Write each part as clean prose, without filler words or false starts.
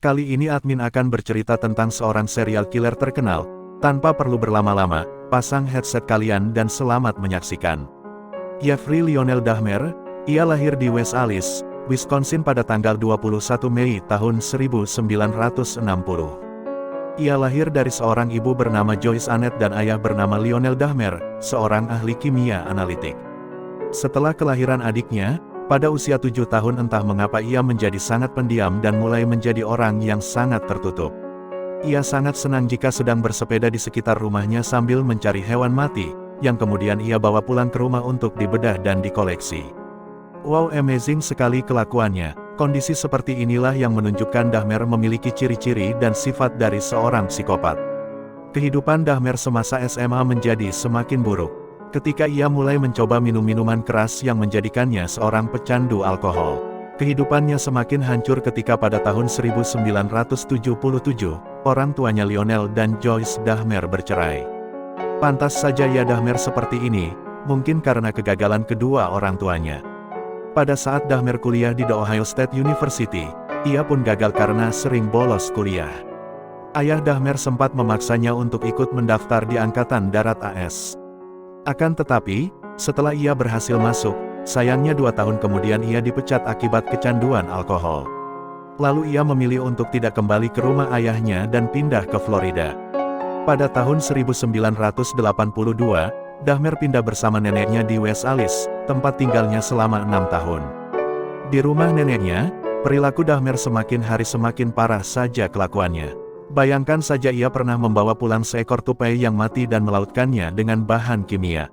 Kali ini admin akan bercerita tentang seorang serial killer terkenal. Tanpa perlu berlama-lama, pasang headset kalian dan selamat menyaksikan. Jeffrey Lionel Dahmer, ia lahir di West Allis, Wisconsin pada tanggal 21 Mei tahun 1960. Ia lahir dari seorang ibu bernama Joyce Annette dan ayah bernama Lionel Dahmer, seorang ahli kimia analitik. Setelah kelahiran adiknya, pada usia 7 tahun entah mengapa ia menjadi sangat pendiam dan mulai menjadi orang yang sangat tertutup. Ia sangat senang jika sedang bersepeda di sekitar rumahnya sambil mencari hewan mati, yang kemudian ia bawa pulang ke rumah untuk dibedah dan dikoleksi. Wow, amazing sekali kelakuannya. Kondisi seperti inilah yang menunjukkan Dahmer memiliki ciri-ciri dan sifat dari seorang psikopat. Kehidupan Dahmer semasa SMA menjadi semakin buruk. Ketika ia mulai mencoba minum minuman keras yang menjadikannya seorang pecandu alkohol. Kehidupannya semakin hancur ketika pada tahun 1977, orang tuanya Lionel dan Joyce Dahmer bercerai. Pantas saja ya Dahmer seperti ini, mungkin karena kegagalan kedua orang tuanya. Pada saat Dahmer kuliah di The Ohio State University, ia pun gagal karena sering bolos kuliah. Ayah Dahmer sempat memaksanya untuk ikut mendaftar di Angkatan Darat AS. Akan tetapi, setelah ia berhasil masuk, sayangnya 2 tahun kemudian ia dipecat akibat kecanduan alkohol. Lalu ia memilih untuk tidak kembali ke rumah ayahnya dan pindah ke Florida. Pada tahun 1982, Dahmer pindah bersama neneknya di West Allis, tempat tinggalnya selama 6 tahun. Di rumah neneknya, perilaku Dahmer semakin hari semakin parah saja kelakuannya. Bayangkan saja ia pernah membawa pulang seekor tupai yang mati dan melautkannya dengan bahan kimia.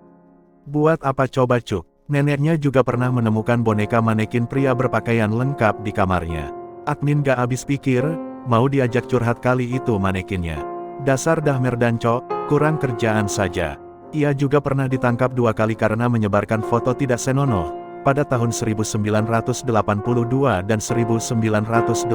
Buat apa coba cuk? Neneknya juga pernah menemukan boneka manekin pria berpakaian lengkap di kamarnya. Admin gak habis pikir, mau diajak curhat kali itu manekinnya. Dasar Dahmer dan cok, kurang kerjaan saja. Ia juga pernah ditangkap 2 kali karena menyebarkan foto tidak senonoh, pada tahun 1982 dan 1986.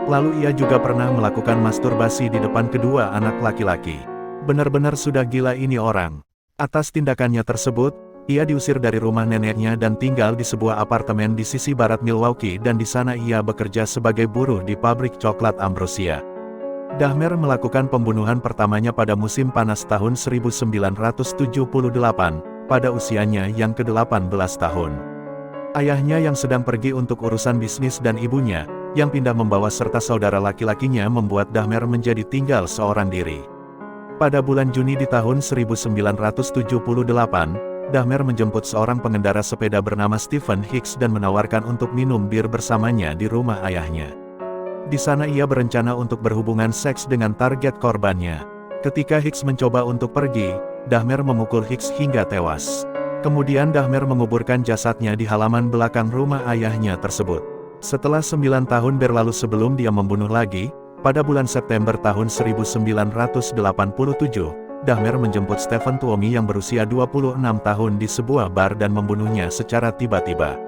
Lalu ia juga pernah melakukan masturbasi di depan kedua anak laki-laki. Benar-benar sudah gila ini orang. Atas tindakannya tersebut, ia diusir dari rumah neneknya dan tinggal di sebuah apartemen di sisi barat Milwaukee dan di sana ia bekerja sebagai buruh di pabrik coklat Ambrosia. Dahmer melakukan pembunuhan pertamanya pada musim panas tahun 1978, pada usianya yang ke-18 tahun. Ayahnya yang sedang pergi untuk urusan bisnis dan ibunya, yang pindah membawa serta saudara laki-lakinya membuat Dahmer menjadi tinggal seorang diri. Pada bulan Juni di tahun 1978, Dahmer menjemput seorang pengendara sepeda bernama Stephen Hicks dan menawarkan untuk minum bir bersamanya di rumah ayahnya. Di sana ia berencana untuk berhubungan seks dengan target korbannya. Ketika Hicks mencoba untuk pergi, Dahmer memukul Hicks hingga tewas. Kemudian Dahmer menguburkan jasadnya di halaman belakang rumah ayahnya tersebut. Setelah 9 tahun berlalu sebelum dia membunuh lagi, pada bulan September tahun 1987, Dahmer menjemput Stephen Tuomi yang berusia 26 tahun di sebuah bar dan membunuhnya secara tiba-tiba.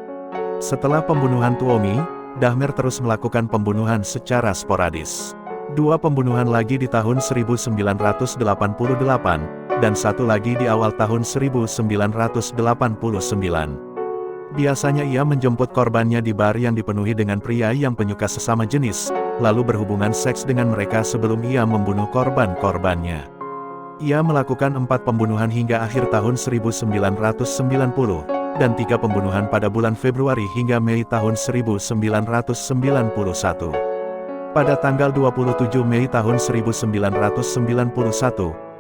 Setelah pembunuhan Tuomi, Dahmer terus melakukan pembunuhan secara sporadis. 2 pembunuhan lagi di tahun 1988, dan 1 lagi di awal tahun 1989. Biasanya ia menjemput korbannya di bar yang dipenuhi dengan pria yang penyuka sesama jenis, lalu berhubungan seks dengan mereka sebelum ia membunuh korban-korbannya. Ia melakukan 4 pembunuhan hingga akhir tahun 1990, dan 3 pembunuhan pada bulan Februari hingga Mei tahun 1991. Pada tanggal 27 Mei tahun 1991,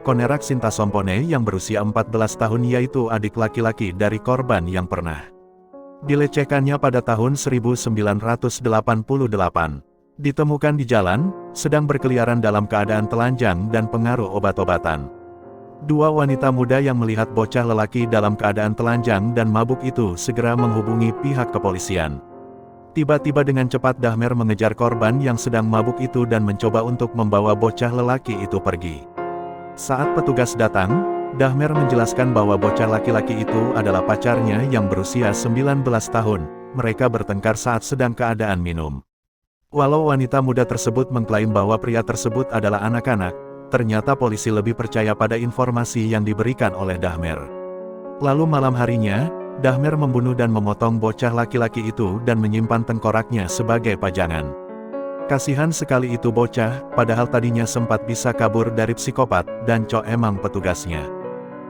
Konerak Sintasompone yang berusia 14 tahun yaitu adik laki-laki dari korban yang pernah dilecehkannya pada tahun 1988. Ditemukan di jalan, sedang berkeliaran dalam keadaan telanjang dan pengaruh obat-obatan. 2 wanita muda yang melihat bocah lelaki dalam keadaan telanjang dan mabuk itu segera menghubungi pihak kepolisian. Tiba-tiba dengan cepat Dahmer mengejar korban yang sedang mabuk itu dan mencoba untuk membawa bocah lelaki itu pergi. Saat petugas datang, Dahmer menjelaskan bahwa bocah laki-laki itu adalah pacarnya yang berusia 19 tahun, mereka bertengkar saat sedang keadaan minum. Walau wanita muda tersebut mengklaim bahwa pria tersebut adalah anak-anak, ternyata polisi lebih percaya pada informasi yang diberikan oleh Dahmer. Lalu malam harinya, Dahmer membunuh dan memotong bocah laki-laki itu dan menyimpan tengkoraknya sebagai pajangan. Kasihan sekali itu bocah, padahal tadinya sempat bisa kabur dari psikopat, dan cok emang petugasnya.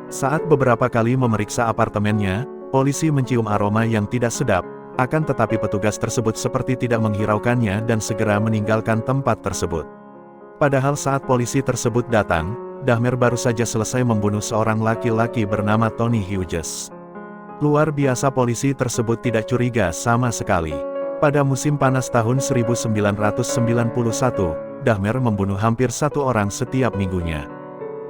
Saat beberapa kali memeriksa apartemennya, polisi mencium aroma yang tidak sedap, akan tetapi petugas tersebut seperti tidak menghiraukannya dan segera meninggalkan tempat tersebut. Padahal saat polisi tersebut datang, Dahmer baru saja selesai membunuh seorang laki-laki bernama Tony Hughes. Luar biasa, polisi tersebut tidak curiga sama sekali. Pada musim panas tahun 1991, Dahmer membunuh hampir 1 orang setiap minggunya.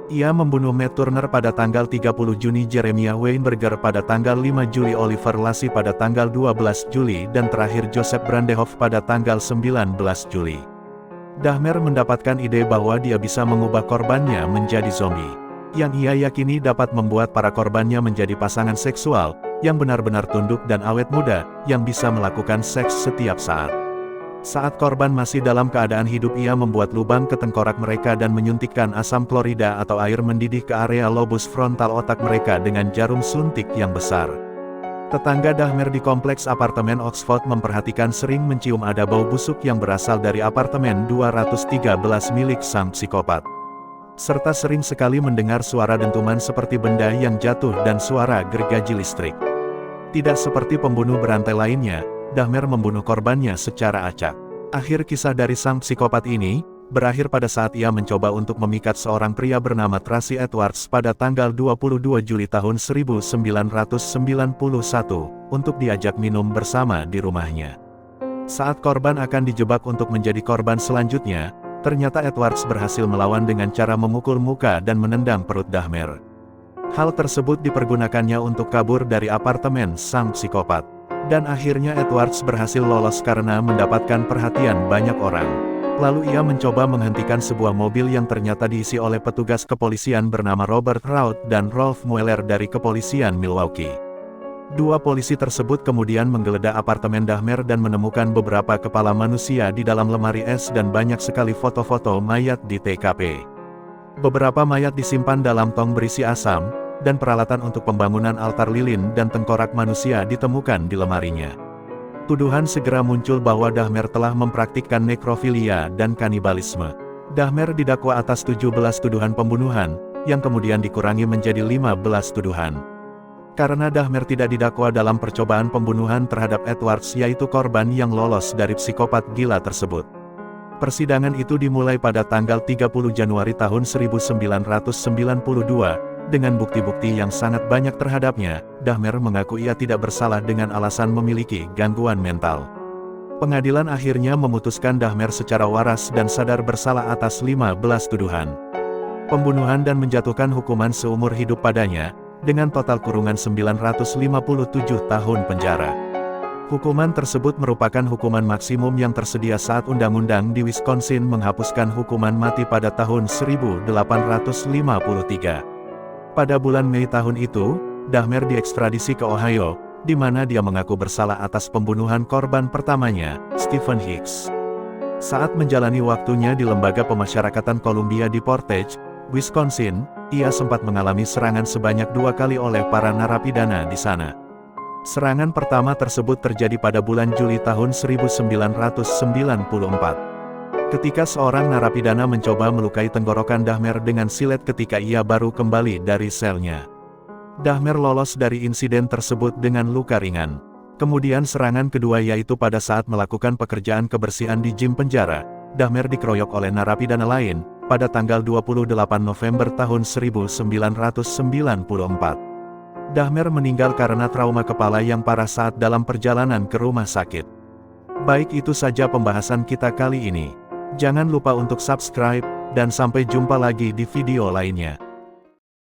Ia membunuh Matt Turner pada tanggal 30 Juni, Jeremiah Weinberger pada tanggal 5 Juli, Oliver Lacy pada tanggal 12 Juli, dan terakhir Joseph Brandehoff pada tanggal 19 Juli. Dahmer mendapatkan ide bahwa dia bisa mengubah korbannya menjadi zombie, yang ia yakini dapat membuat para korbannya menjadi pasangan seksual, yang benar-benar tunduk dan awet muda, yang bisa melakukan seks setiap saat. Saat korban masih dalam keadaan hidup, ia membuat lubang ke tengkorak mereka dan menyuntikkan asam klorida atau air mendidih ke area lobus frontal otak mereka dengan jarum suntik yang besar. Tetangga Dahmer di kompleks apartemen Oxford memperhatikan sering mencium ada bau busuk yang berasal dari apartemen 213 milik sang psikopat. Serta sering sekali mendengar suara dentuman seperti benda yang jatuh dan suara gergaji listrik. Tidak seperti pembunuh berantai lainnya, Dahmer membunuh korbannya secara acak. Akhir kisah dari sang psikopat ini, berakhir pada saat ia mencoba untuk memikat seorang pria bernama Tracy Edwards pada tanggal 22 Juli tahun 1991, untuk diajak minum bersama di rumahnya. Saat korban akan dijebak untuk menjadi korban selanjutnya, ternyata Edwards berhasil melawan dengan cara memukul muka dan menendang perut Dahmer. Hal tersebut dipergunakannya untuk kabur dari apartemen sang psikopat. Dan akhirnya Edwards berhasil lolos karena mendapatkan perhatian banyak orang. Lalu ia mencoba menghentikan sebuah mobil yang ternyata diisi oleh petugas kepolisian bernama Robert Routh dan Rolf Mueller dari kepolisian Milwaukee. Dua polisi tersebut kemudian menggeledah apartemen Dahmer dan menemukan beberapa kepala manusia di dalam lemari es dan banyak sekali foto-foto mayat di TKP. Beberapa mayat disimpan dalam tong berisi asam, dan peralatan untuk pembangunan altar lilin dan tengkorak manusia ditemukan di lemarinya. Tuduhan segera muncul bahwa Dahmer telah mempraktikkan nekrofilia dan kanibalisme. Dahmer didakwa atas 17 tuduhan pembunuhan, yang kemudian dikurangi menjadi 15 tuduhan. Karena Dahmer tidak didakwa dalam percobaan pembunuhan terhadap Edwards, yaitu korban yang lolos dari psikopat gila tersebut. Persidangan itu dimulai pada tanggal 30 Januari tahun 1992, dengan bukti-bukti yang sangat banyak terhadapnya. Dahmer mengaku ia tidak bersalah dengan alasan memiliki gangguan mental. Pengadilan akhirnya memutuskan Dahmer secara waras dan sadar bersalah atas 15 tuduhan pembunuhan dan menjatuhkan hukuman seumur hidup padanya, dengan total kurungan 957 tahun penjara. Hukuman tersebut merupakan hukuman maksimum yang tersedia saat undang-undang di Wisconsin menghapuskan hukuman mati pada tahun 1853. Pada bulan Mei tahun itu, Dahmer diekstradisi ke Ohio, di mana dia mengaku bersalah atas pembunuhan korban pertamanya, Stephen Hicks. Saat menjalani waktunya di Lembaga Pemasyarakatan Columbia di Portage, Wisconsin, ia sempat mengalami serangan sebanyak 2 kali oleh para narapidana di sana. Serangan pertama tersebut terjadi pada bulan Juli tahun 1994. Ketika seorang narapidana mencoba melukai tenggorokan Dahmer dengan silet ketika ia baru kembali dari selnya. Dahmer lolos dari insiden tersebut dengan luka ringan. Kemudian serangan kedua yaitu pada saat melakukan pekerjaan kebersihan di gym penjara. Dahmer dikeroyok oleh narapidana lain, pada tanggal 28 November tahun 1994. Dahmer meninggal karena trauma kepala yang parah saat dalam perjalanan ke rumah sakit. Baik, itu saja pembahasan kita kali ini. Jangan lupa untuk subscribe, dan sampai jumpa lagi di video lainnya.